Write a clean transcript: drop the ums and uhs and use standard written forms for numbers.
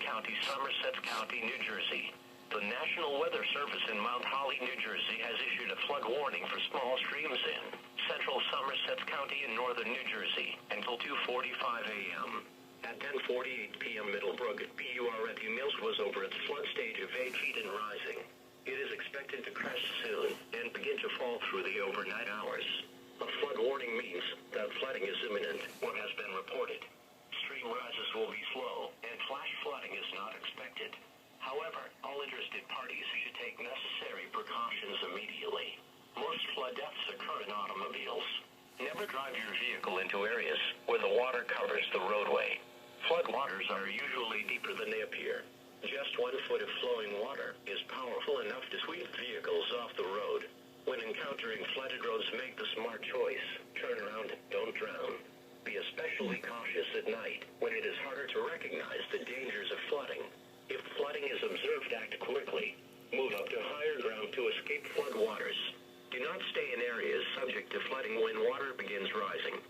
County, Somerset County, New Jersey. The National Weather Service in Mount Holly, New Jersey has issued a flood warning for small streams in central Somerset County in northern New Jersey until 2:45 a.m. At 10:48 p.m. Middlebrook at PURFU Mills was over its flood stage of 8 feet and rising. It is expected to crest soon and begin to fall through the overnight hours. A flood warning means that flooding is imminent or has been reported. Stream rises will be slow and flash flooding is not expected. However, all interested parties should take necessary precautions immediately. Most flood deaths occur in automobiles. Never drive your vehicle into areas where the water covers the roadway. Flood waters are usually deeper than they appear. Just 1 foot of flowing water is powerful enough to sweep vehicles off the road. When encountering flooded roads, make the smart choice. Turn around, don't drown. Be especially cautious at night when it is harder to recognize the dangers of flooding. If flooding is observed, act quickly. Move up to higher ground to escape flood waters. Do not stay in areas subject to flooding when water begins rising.